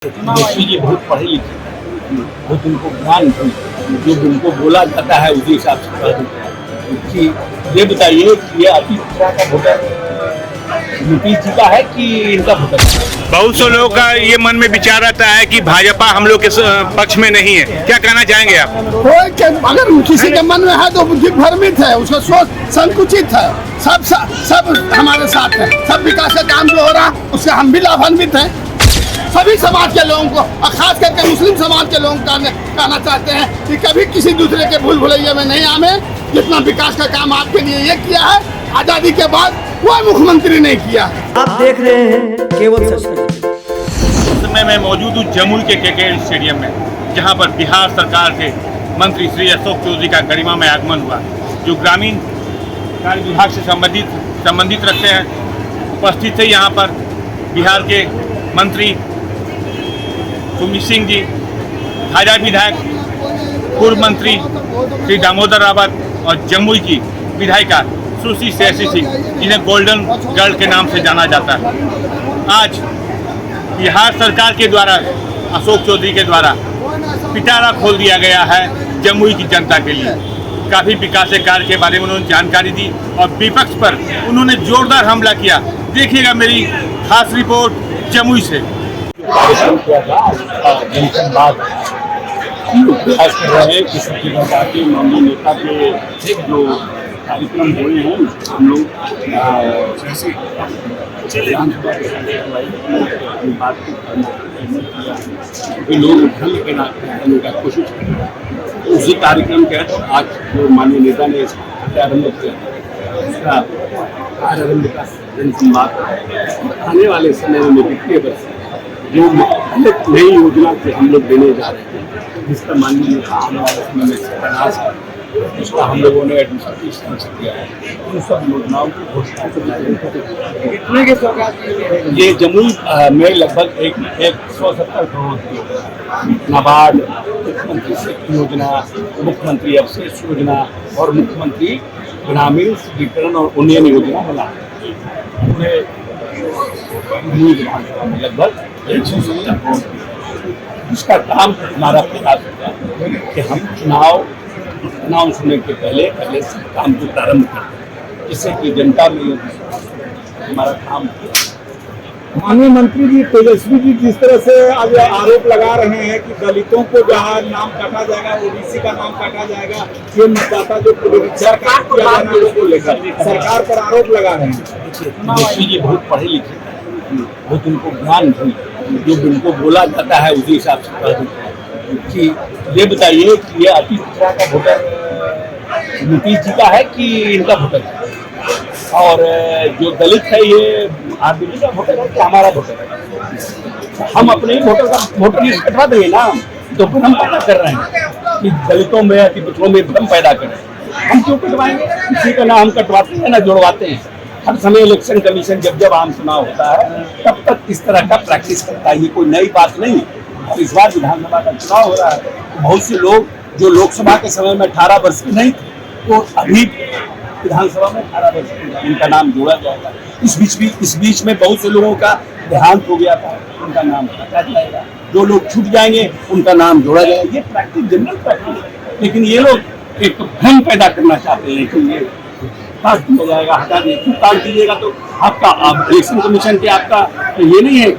मोदी जी बहुत पढ़े लिखे हैं, बहुत उनको ज्ञान है, जो उनको बोला जाता है उसी हिसाब से कर देते हैं कि ये बताइए कि ये अति पिछड़ा का वोटर नीतीश जी का है कि इनका वोटर है? बहुत से लोगों का ये मन में विचार आता है कि भाजपा हम लोग के पक्ष में नहीं है। क्या कहना चाहेंगे आप? अगर किसी के मन में है तो बुद्धि भ्रमित है, उसका सोच संकुचित है। सब हमारे साथ है, सब विकास का काम जो हो रहा है उससे हम भी लाभान्वित हैं। सभी समाज के लोगों को और खास करके मुस्लिम समाज के लोगों को कहना चाहते हैं कि कभी किसी दूसरे के भूल भुलैया में नहीं आवे। जितना विकास का काम आपके लिए ये किया है, आजादी के बाद कोई मुख्यमंत्री नहीं किया। आप देख रहे हैं केवल सच। इस समय मैं मौजूद हूँ जमुई के केके स्टेडियम में, जहाँ पर बिहार सरकार के मंत्री श्री अशोक चौधरी का गरिमा में आगमन हुआ, जो ग्रामीण कार्य विभाग से संबंधित रखते हैं। उपस्थित थे यहाँ पर बिहार के मंत्री सुमित सिंह जी, भाजपा विधायक पूर्व मंत्री श्री दामोदर रावत और जमुई की विधायिका सुश्री शेषी सिंह, जिन्हें गोल्डन गर्ल के नाम से जाना जाता है। आज बिहार सरकार के द्वारा अशोक चौधरी के द्वारा पिटारा खोल दिया गया है जमुई की जनता के लिए। काफ़ी विकास कार्य के बारे में उन्होंने जानकारी दी और विपक्ष पर उन्होंने जोरदार हमला किया। देखिएगा मेरी खास रिपोर्ट जमुई से। कार्यक्रम किया था जनसंवाद विकास कर रहे हैं, किसी की जाति माननीय नेता के जो कार्यक्रम हुए हैं हम लोग बात लोग ढंग के करने का कोशिश कर रहे हैं। उसी कार्यक्रम के तहत आज जो माननीय नेता ने आरम्भ किया उसका आरम्भ का जनसंवाद आने वाले समय में वित्तीय वर्ष जो नई योजना से हम लोग देने जा रहे हैं, जिसका माननीय नेता आने वाले समय में प्रयास है, उसका हम लोगों ने एडमिशन की स्थान से किया है। उन सब योजनाओं की घोषणा ये जमुई में लगभग 170 करोड़ की नाबार्ड, मुख्यमंत्री शक्ति योजना, मुख्यमंत्री अवशेष योजना और मुख्यमंत्री ग्रामीण वितरण और उन्नयन योजना बना लगभग 170 करोड़। इसका काम हमारा प्रयास होगा कि हम चुनाव अनाउंस होने के पहले काम को प्रारंभ करें, जिससे कि जनता में हमारा काम। माननीय मंत्री जी तेजस्वी जी जिस तरह से आज आरोप लगा रहे हैं कि दलितों को जहाँ नाम काटा जाएगा, ओबीसी का नाम काटा जाएगा, ये मतदाता जो सरकार को लेकर सरकार पर आरोप लगा रहे हैं। तेजस्वी जी बहुत पढ़े लिखे हैं, बहुत उनको ज्ञान है, जो उनको बोला जाता है उसी हिसाब से कर देते हैं कि ये बताइए कि ये अति पिछड़ा का वोटर नीतीश जी का है कि इनका वोटर है, और जो दलित है ये आरबीडी का वोटर है कि हमारा वोटर है। हम अपने ही वोटर लिस्ट कटवा देंगे ना, तो फिर हम पता कर रहे हैं कि दलितों में अति पिछड़ों में भ्रम पैदा करें। हम क्यों कटवाएंगे? किसी का ना हम कटवाते हैं ना जुड़वाते हैं। हर समय इलेक्शन कमीशन जब आम चुनाव होता है तब तक इस तरह का प्रैक्टिस करता है, ये कोई नई बात नहीं। और इस बार विधानसभा का चुनाव हो रहा है, तो बहुत से लोग जो लोकसभा के समय में 18 वर्ष के नहीं थे, तो अभी विधानसभा में 18 वर्ष के उनका नाम जोड़ा जाएगा। इस बीच में बहुत से लोगों का देहांत हो गया था, उनका नाम हटा जाएगा। जो लोग छूट जाएंगे उनका नाम जोड़ा जाएगा। ये प्रैक्टिस जनरल प्रैक्टिस है, लेकिन ये लोग एक भ्रम पैदा करना चाहते हैं कि ये काट दिया जाएगा, हटा दिया। क्यों काट दीजिएगा? तो आपका इलेक्शन कमीशन के आपका ये नहीं है,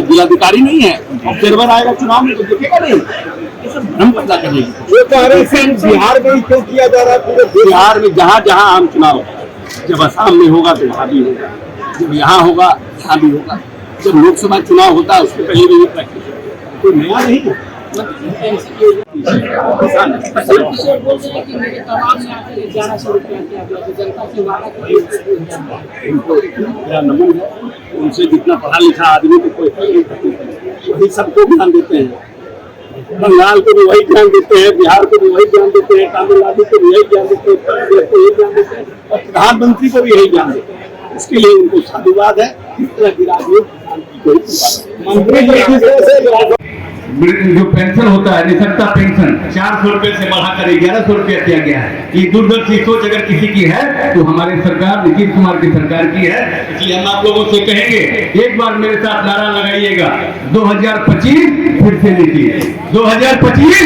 जिलाधिकारी नहीं है, ऑब्जर्वर आएगा चुनाव में तो देखेगा नहीं। ये सब भ्रम पैदा करेगी। ये कह रहे हैं बिहार में क्यों किया जा रहा है? पूरे बिहार में जहाँ जहाँ आम चुनाव, जब असम में होगा तो वहाँ भी होगा, जब यहाँ होगा यहाँ भी होगा। जब लोकसभा चुनाव होता है उसके पहले भी ये प्रैक्टिस है, कोई नया नहीं है। मेरा नमन है, उनसे जितना पढ़ा लिखा आदमी तो कोई वही सबको ध्यान देते हैं। बंगाल को भी वही ध्यान देते हैं, बिहार को भी वही ध्यान देते हैं, तमिलनाडु को भी यही ध्यान देते हैं, उत्तर को यही ध्यान देते हैं और प्रधानमंत्री को भी यही ध्यान देते हैं। उसके लिए उनको साधुवाद है। इस तरह की राजनीति जो पेंशन होता है निःशक्ता पेंशन 400 रुपए से बढ़ाकर 1100 रुपया किया गया है। ये दूरदर्शी सोच अगर किसी की है तो हमारे सरकार नीतीश कुमार की सरकार की है। इसलिए हम आप लोगों से कहेंगे एक बार मेरे साथ नारा लगाइएगा 2025 फिर से नीतीश 2025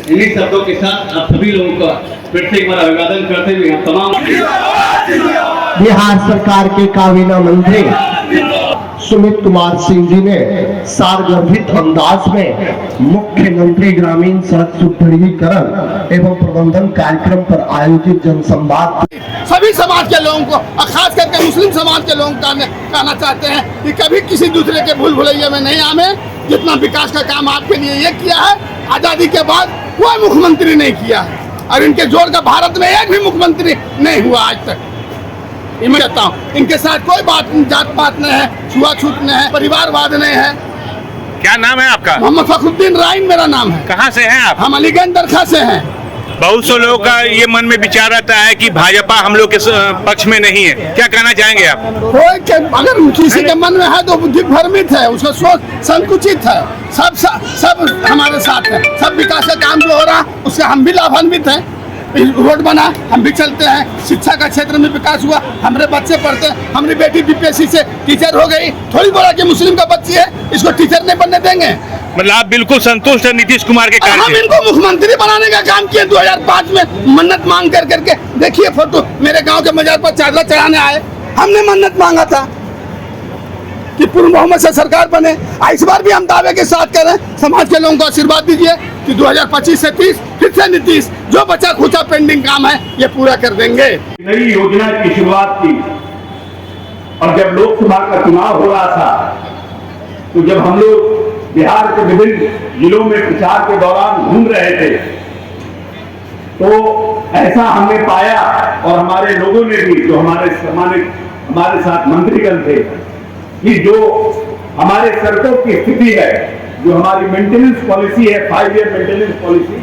इन्हीं शब्दों के साथ आप सभी लोगों का फिर से एक बार अभिवादन करते हुए हम तमाम बिहार सरकार के काबीना मंत्री सुमित कुमार सिंह जी ने सारगर्भित अंदाज में मुख्यमंत्री ग्रामीण सड़क सुदृढ़ीकरण एवं प्रबंधन कार्यक्रम पर आयोजित जनसंवाद सभी समाज के लोगों को और खास करके मुस्लिम समाज के लोगों को कहना चाहते हैं कि कभी किसी दूसरे के भूल भुलैया में नहीं आवे। जितना विकास का काम आपके लिए ये किया है आजादी के बाद कोई मुख्यमंत्री नहीं किया है और इनके जोर का भारत में एक भी मुख्यमंत्री नहीं हुआ आज तक। मैं कहता हूँ इनके साथ कोई बात जात पात नहीं है, छुआछूत नहीं है, परिवारवाद नहीं है। क्या नाम है आपका? मोहम्मद फखरुद्दीन राइन मेरा नाम है। कहाँ से हैं आप? हम अलीगंज दरखा से हैं। बहुत से लोगों का ये मन में विचार आता है कि भाजपा हम लोग के पक्ष में नहीं है, क्या कहना चाहेंगे आप? कोई के अगर किसी के मन में है तो बुद्धि भ्रमित है, उसका सोच संकुचित है। सब हमारे साथ है, सब विकास का काम जो हो रहा उससे हम भी लाभान्वित हैं। रोड बना हम भी चलते हैं, शिक्षा का क्षेत्र में विकास हुआ, हमारे बच्चे पढ़ते हैं। हमारी बेटी बीपीएससी से टीचर हो गई, थोड़ी बोला कि मुस्लिम का बच्ची है इसको टीचर नहीं बनने देंगे। मतलब आप बिल्कुल संतुष्ट है नीतीश कुमार के कार्य? हम इनको मुख्यमंत्री बनाने का काम किए 2005 में मन्नत मांग करके। देखिए फोटो, मेरे गांव के मजार पर चादर चढ़ाने आए, हमने मन्नत मांगा था कि पूर्ण बहुमत से सरकार बने। इस बार भी हम दावे के साथ कह रहे हैं, समाज के लोगों को आशीर्वाद दीजिए कि 2025 से 30 फिर से नीतीश जो बचा खुचा पेंडिंग काम है ये पूरा कर देंगे। नई योजना की शुरुआत की और जब लोकसभा का चुनाव हो रहा था तो जब हम लोग बिहार के विभिन्न जिलों में प्रचार के दौरान घूम रहे थे तो ऐसा हमने पाया और हमारे लोगों ने भी, जो हमारे साथ मंत्रीगण थे, कि जो हमारे सड़कों की स्थिति है, जो हमारी मेंटेनेंस पॉलिसी है 5 ईयर मेंटेनेंस पॉलिसी,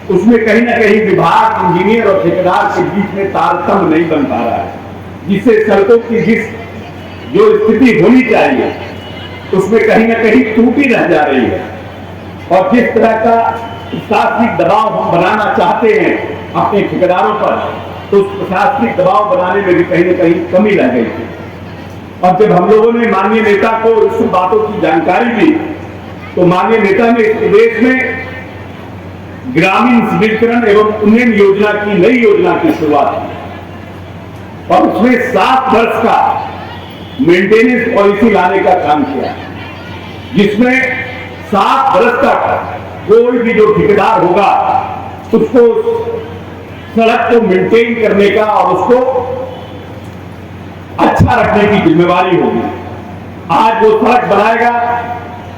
उसमें कहीं ना कहीं विभाग, इंजीनियर और ठेकेदार के बीच में तारतम्य नहीं बन पा रहा है, जिससे सड़कों की जो स्थिति होनी चाहिए उसमें कहीं ना कहीं त्रुटि रह जा रही है। और जिस तरह का प्रशासनिक दबाव हम बनाना चाहते हैं अपने ठेकेदारों पर, तो उस प्रशासनिक दबाव बनाने में भी कहीं ना कहीं कमी रह गई थी। और जब हम लोगों ने माननीय नेता को इस बातों की जानकारी दी तो माननीय नेता ने इस प्रदेश में ग्रामीण सुदृढ़ीकरण एवं उन्नयन योजना की नई योजना की शुरुआत की और उसमें 7 वर्ष का मेंटेनेंस पॉलिसी लाने का काम किया, जिसमें 7 वर्ष तक कोई भी जो ठेकेदार होगा उसको सड़क को मेंटेन करने का और उसको अच्छा रखने की जिम्मेवारी होगी। आज वो सड़क बनाएगा,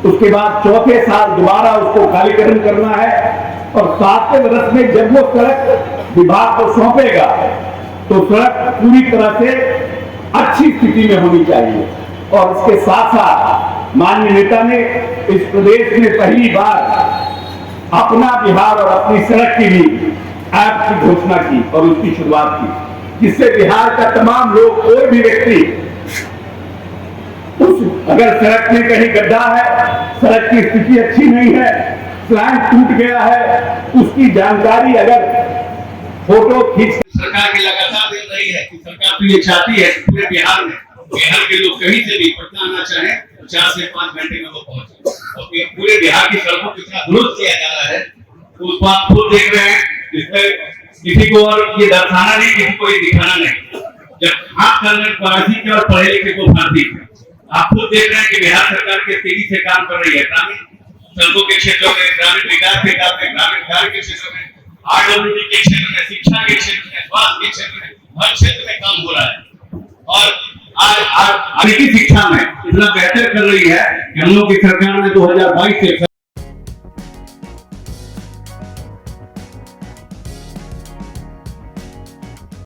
उसके बाद चौथे साल दोबारा उसको खालीकरण करना है और 7वें वर्ष में जब वो सड़क विभाग को सौंपेगा तो सड़क पूरी तरह से अच्छी स्थिति में होनी चाहिए। और इसके साथ साथ माननीय नेता ने इस प्रदेश में पहली बार अपना बिहार और अपनी सड़क की भी ऐप की घोषणा की और उसकी शुरुआत की, जिससे बिहार का तमाम लोग, कोई भी व्यक्ति अगर सड़क में कहीं गड्ढा है, सड़क की स्थिति अच्छी नहीं है, प्लान टूट गया है, उसकी जानकारी अगर फोटो खींच सरकार की लगातार दे रही है कि सरकार तो ये चाहती है पूरे बिहार के लोग कहीं से भी पटना आना चाहे तो 4 से 5 घंटे में वो पहुंचे। और पूरे बिहार की सड़कों को कितना दुरुस्त किया जा रहा है उस बात खुद देख रहे हैं। इसमें किसी को और ये दर्शाना नहीं, किसी को ये दिखाना नहीं। जब आप प्रवासी के और पढ़े लिखे को फांसी, आप खुद देख रहे हैं कि बिहार सरकार के तेजी से काम कर रही है ग्रामीण सड़कों के क्षेत्रों में, ग्रामीण विकास के काम में, ग्रामीण कार्य के क्षेत्र में, RWD के क्षेत्र में, शिक्षा के क्षेत्र में, स्वास्थ्य के क्षेत्र में, हर क्षेत्र में काम हो रहा है। और आज शिक्षा में इतना बेहतर कर रही है कि हम लोग की सरकार ने 2022 से